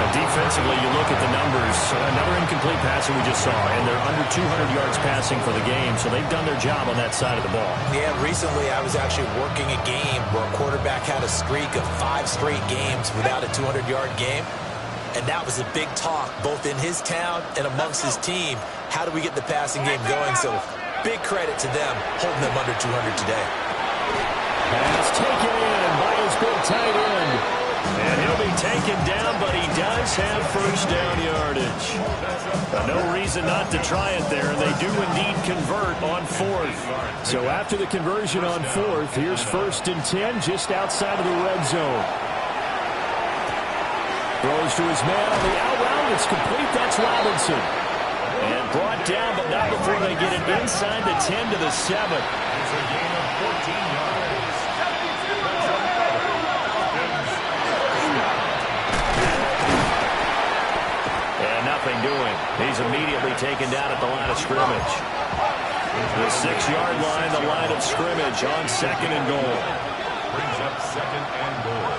Defensively, you look at the numbers. Another incomplete passer we just saw, and they're under 200 yards passing for the game, so they've done their job on that side of the ball. Yeah, recently I was actually working a game where a quarterback had a streak of 5 straight games without a 200-yard game, and that was a big talk both in his town and amongst his team. How do we get the passing game going? So big credit to them holding them under 200 today. Pass taken in by his big tight end. And he'll be taken down, but he does have 1st down yardage. No reason not to try it there, and they do indeed convert on 4th. So after the conversion on 4th, here's 1st and 10 just outside of the red zone. Throws to his man on the out route. It's complete. That's Robinson. And brought down, but not before they get it inside the 10 to the 7. It's a gain of 14 yards. Nothing doing. He's immediately taken down at the line of scrimmage. The 6-yard line, the line of scrimmage on 2nd and goal. Brings up 2nd and goal.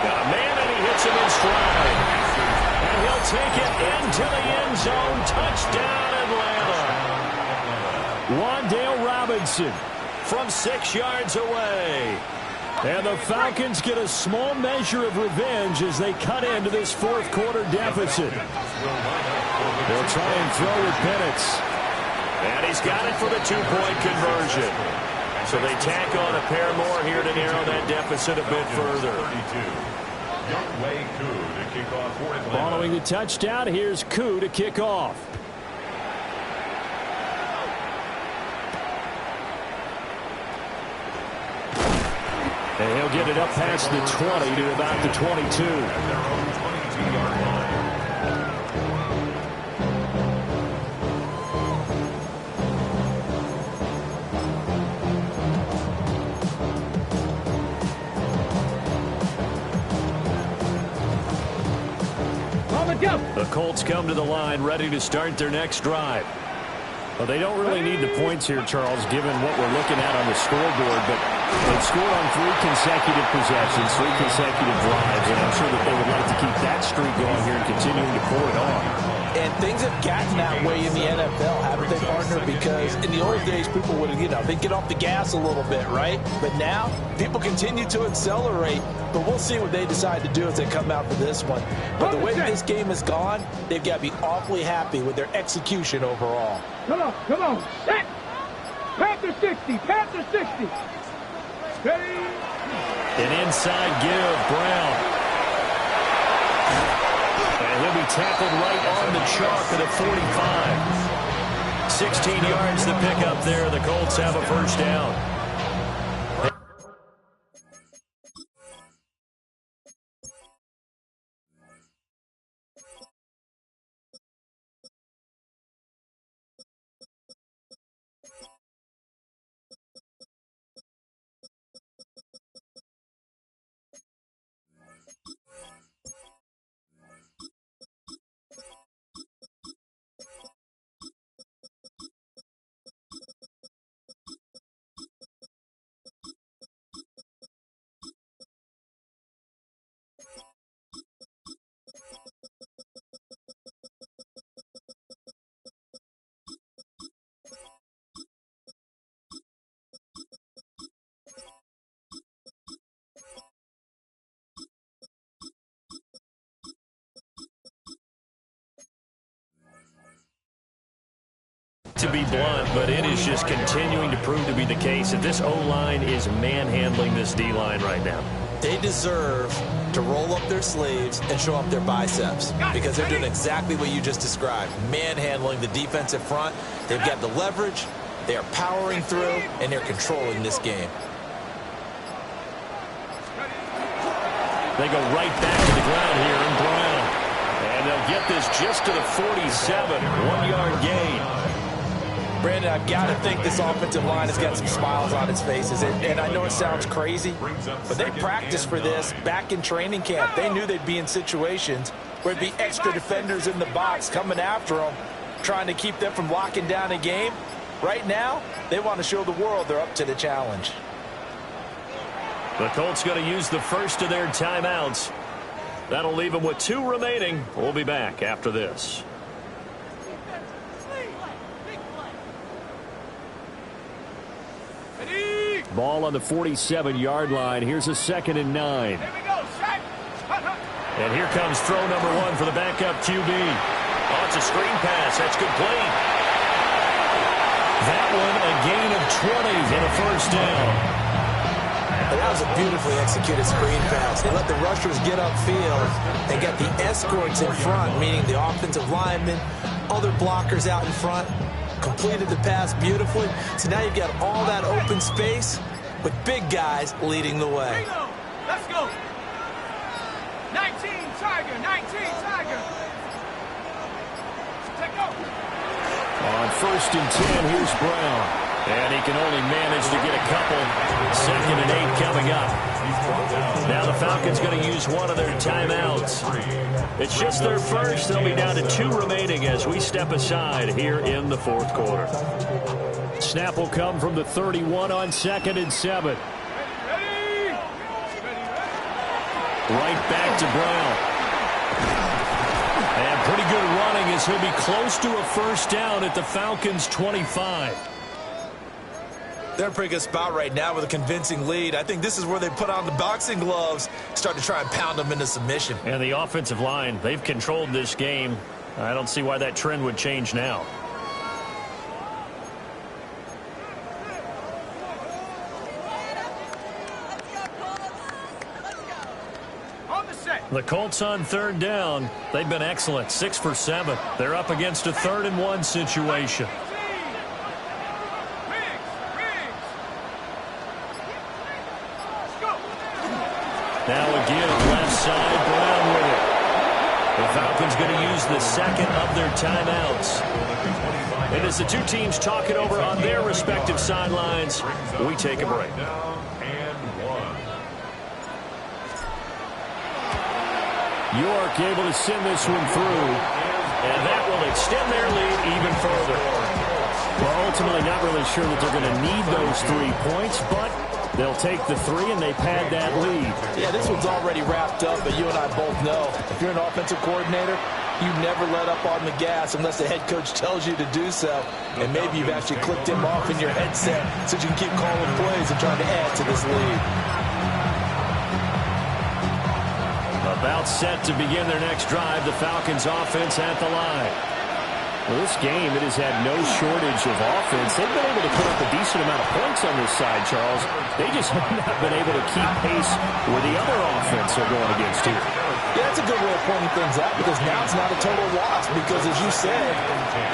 Got a man and he hits him in stride. And he'll take it into the end zone. Touchdown Atlanta. Wan'Dale Robinson from 6 yards away. And the Falcons get a small measure of revenge as they cut into this 4th quarter deficit. They'll try and throw with Penix. And he's got it for the 2-point conversion. So they tack on a pair more here to narrow that deficit a bit further. Following the touchdown, here's Koo to kick off. And he'll get it up past the 20 to about the 22. At their own 22-yard line. The Colts come to the line ready to start their next drive. Well, they don't really need the points here, Charles, given what we're looking at on the scoreboard, but They've scored on 3 consecutive possessions, 3 consecutive drives, and I'm sure that they would like to keep that streak going here and continuing to pour it on. And things have gotten that way in the NFL, haven't they, partner? Because in the old days, people would, they'd get off the gas a little bit, right? But now, people continue to accelerate. But we'll see what they decide to do as they come out for this one. But the way this game has gone, they've got to be awfully happy with their execution overall. Come on, set! Panther 60, Panther 60. Ready? An inside give, Brown. And he'll be tackled right on the chalk at a 45. 16 yards to pick up there. The Colts have a first down. To be blunt, but it is just continuing to prove to be the case that this O-line is manhandling this D-line right now. They deserve to roll up their sleeves and show up their biceps because they're doing exactly what you just described, manhandling the defensive front. They've got the leverage, they are powering through, and they're controlling this game. They go right back to the ground here in Brown. And they'll get this just to the 47, 1-yard gain. Brandon, I've got to think this offensive line has got some smiles on its faces. And I know it sounds crazy, but they practiced for this back in training camp. They knew they'd be in situations where there'd be extra defenders in the box coming after them, trying to keep them from locking down a game. Right now, they want to show the world they're up to the challenge. The Colts going to use the first of their timeouts. That'll leave them with 2 remaining. We'll be back after this. Ball on the 47-yard line. Here's a 2nd and 9. And here comes throw number 1 for the backup QB. Oh, it's a screen pass. That's complete. That one a gain of 20 and a first down. And that was a beautifully executed screen pass. They let the rushers get upfield and got the escorts in front, meaning the offensive linemen, other blockers out in front. Completed the pass beautifully. So now you've got all that open space with big guys leading the way. Let's go. 19 Tiger, 19 Tiger. Take off. On 1st and 10, here's Brown. And he can only manage to get a couple. 2nd and 8 coming up. Now the Falcons going to use one of their timeouts. It's just their first. They'll be down to 2 remaining as we step aside here in the 4th quarter. Snap will come from the 31 on 2nd and 7. Right back to Brown. And pretty good running as he'll be close to a first down at the Falcons' 25. They're in a pretty good spot right now with a convincing lead. I think this is where they put on the boxing gloves, start to try and pound them into submission. And the offensive line, they've controlled this game. I don't see why that trend would change now. The Colts on 3rd down. They've been excellent, 6 for 7. They're up against a 3rd and 1 situation. Now again, left side, Brown with it. The Falcons going to use the 2nd of their timeouts. And as the 2 teams talk it over on their respective sidelines, we take a break. York able to send this one through, and that will extend their lead even further. Well, ultimately not really sure that they're going to need those 3 points, but They'll take the three, and they pad that lead. Yeah, this one's already wrapped up, but you and I both know if you're an offensive coordinator, you never let up on the gas unless the head coach tells you to do so. And maybe you've actually clicked him off in your headset so you can keep calling plays and trying to add to this lead. About set to begin their next drive, the Falcons offense at the line. Well, this game, it has had no shortage of offense. They've been able to put up a decent amount of points on this side, Charles. They just have not been able to keep pace with the other offense they're going against here. Yeah, that's a good way of pointing things out because now it's not a total loss because, as you said,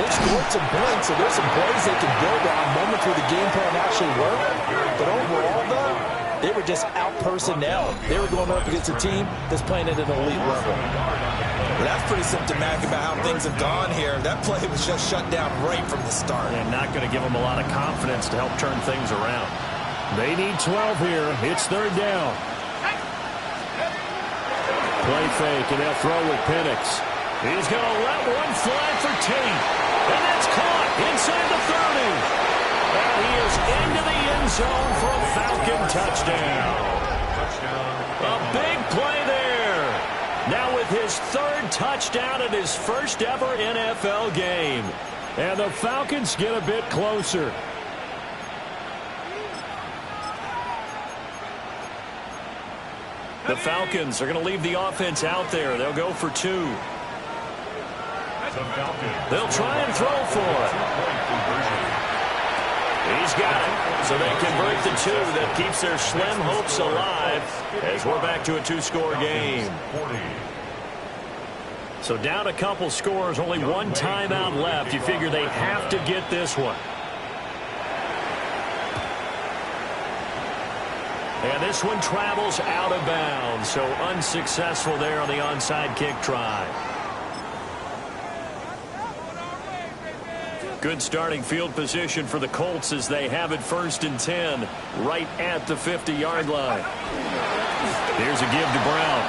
they've scored some points, so there's some plays they can build on, moments where the game plan actually worked. But overall, though, they were just out-personnel. They were going up against a team that's playing at an elite level. Well, that's pretty symptomatic about how things have gone here. That play was just shut down right from the start. And not going to give them a lot of confidence to help turn things around. They need 12 here. It's third down. Play fake, and they'll throw with Penix. He's going to let one fly for Tate. And that's caught inside the 30. And he is into the end zone for a Falcon touchdown. A big play there. Now with his third touchdown in his first ever NFL game. And the Falcons get a bit closer. The Falcons are going to leave the offense out there. They'll go for two. They'll try and throw for it. He's got it. So they convert the two. That keeps their slim hopes alive as we're back to a two-score game. So down a couple scores, only one timeout left. You figure they have to get this one. And this one travels out of bounds, so unsuccessful there on the onside kick try. Good starting field position for the Colts as they have it 1st and 10 right at the 50-yard line. Here's a give to Brown.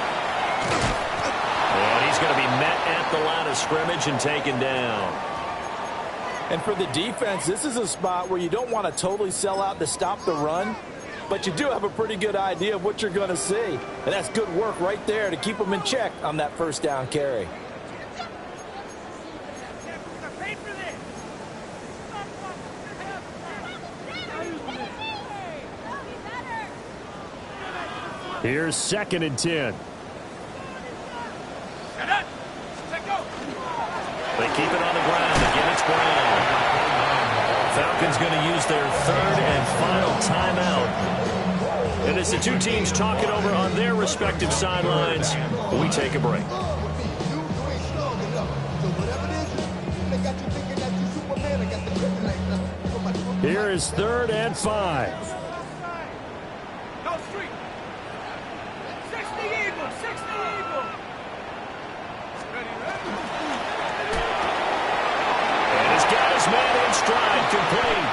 And he's going to be met at the line of scrimmage and taken down. And for the defense, this is a spot where you don't want to totally sell out to stop the run, but you do have a pretty good idea of what you're going to see. And that's good work right there to keep them in check on that first down carry. Here's 2nd and 10. They keep it on the ground. Again, it's Brown. Falcons going to use their 3rd and final timeout. And as the two teams talk it over on their respective sidelines, we take a break. Here is 3rd and 5. Stride complete.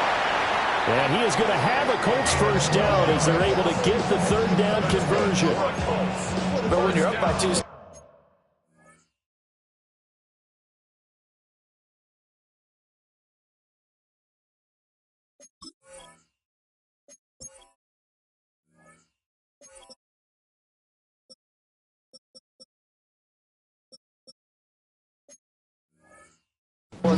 And he is going to have a Colts first down as they're able to get the 3rd down conversion. But when you're up by 2...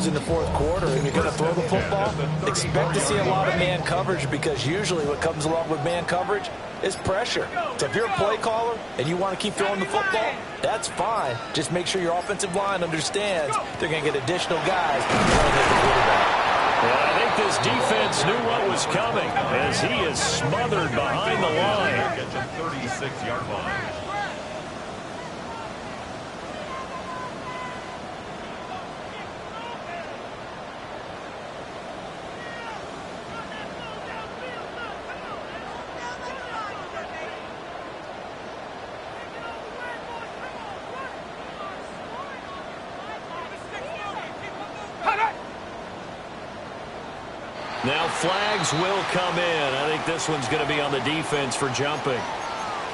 in the 4th quarter and you're going to throw the football, expect to see a lot of man coverage because usually what comes along with man coverage is pressure. So if you're a play caller and you want to keep throwing the football, that's fine. Just make sure your offensive line understands they're going to get additional guys trying to hit the quarterback. Well, I think this defense knew what was coming as he is smothered behind the line. At the 36-yard line. Now flags will come in. I think this one's going to be on the defense for jumping.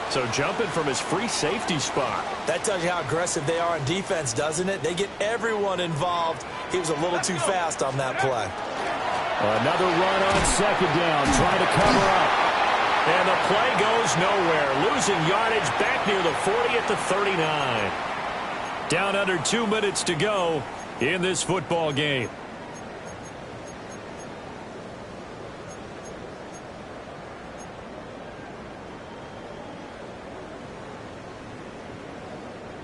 So jumping from his free safety spot. That tells you how aggressive they are on defense, doesn't it? They get everyone involved. He was a little too fast on that play. Another run on 2nd down, trying to cover up. And the play goes nowhere. Losing yardage back near the 40 at the 39. Down under 2 minutes to go in this football game.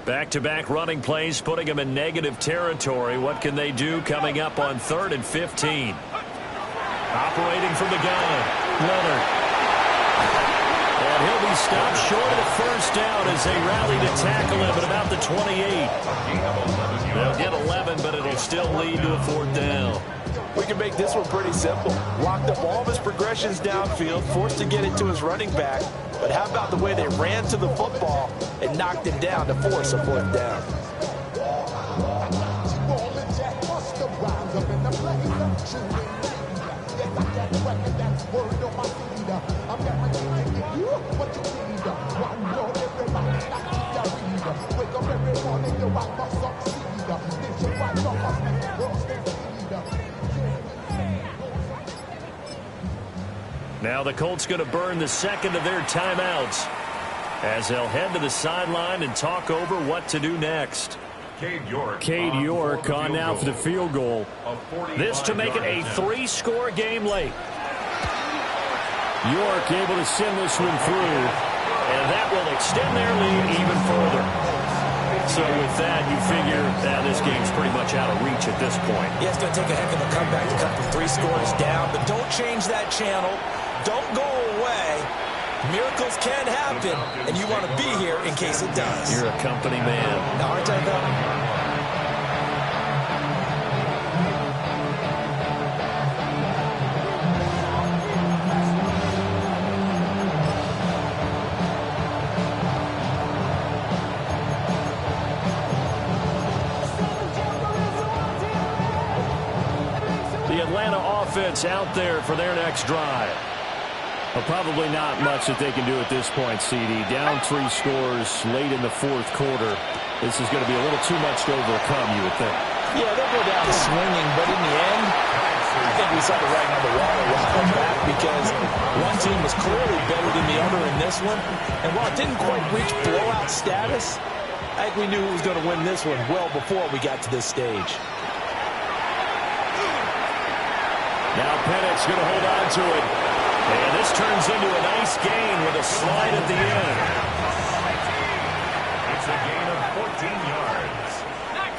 Back-to-back running plays putting them in negative territory. What can they do coming up on 3rd and 15? Operating from the gun, Leonard. And he'll be stopped short of the first down as they rally to tackle him at about the 28. They'll get 11, but it'll still lead to a 4th down. We can make this one pretty simple. Locked up all of his progressions downfield, forced to get it to his running back. But how about the way they ran to the football and knocked him down to force a 4th down? Now the Colts going to burn the second of their timeouts as they'll head to the sideline and talk over what to do next. Cade York on now for the field goal. This to make it a 3-score game late. York able to send this one through, and that will extend their lead even further. So with that, you figure that this game's pretty much out of reach at this point. Yeah, it's going to take a heck of a comeback to cut from 3 scores down, but don't change that channel. Don't go away. Miracles can happen, and you want to be here in case it does. You're a company man. Now, aren't I, though? The Atlanta offense out there for their next drive. Well, probably not much that they can do at this point, CD. Down 3 scores late in the 4th quarter. This is going to be a little too much to overcome, you would think. Yeah, they'll go down swinging, but in the end, I think we saw the writing on the wall a while back because one team was clearly better than the other in this one. And while it didn't quite reach blowout status, I think we knew who was going to win this one well before we got to this stage. Now Penix going to hold on to it. And this turns into a nice gain with a slide at the end. It's a gain of 14 yards.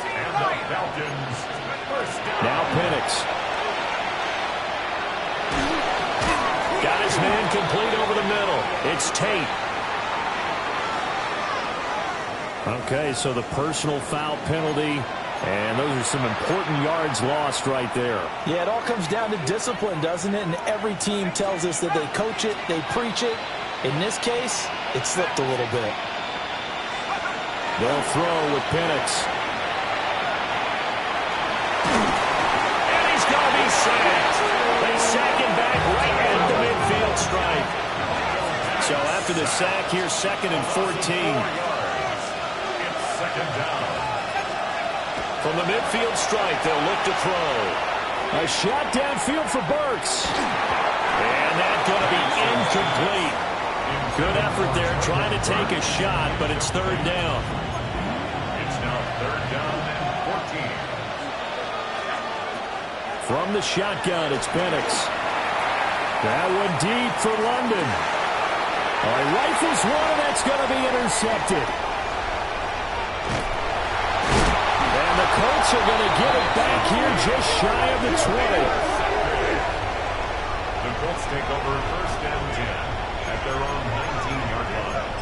And the Falcons first down. Now Penix. Got his man complete over the middle. It's Tate. Okay, so the personal foul penalty. And those are some important yards lost right there. Yeah, it all comes down to discipline, doesn't it? And every team tells us that they coach it, they preach it. In this case, it slipped a little bit. They'll throw with Penix. And he's going to be sacked. They sack him back right at the midfield stripe. So after the sack, here's 2nd and 14. It's 2nd down. From the midfield stripe, they'll look to throw. A shot downfield for Burks. And that's going to be incomplete. Good effort there trying to take a shot, but it's 3rd down. It's now 3rd down and 14. From the shotgun, it's Penix. That one deep for London. Rifles one, and that's going to be intercepted. And the Colts are going to get it back here just shy of the 20. The Colts take over 1st and 10 at their own 19-yard line.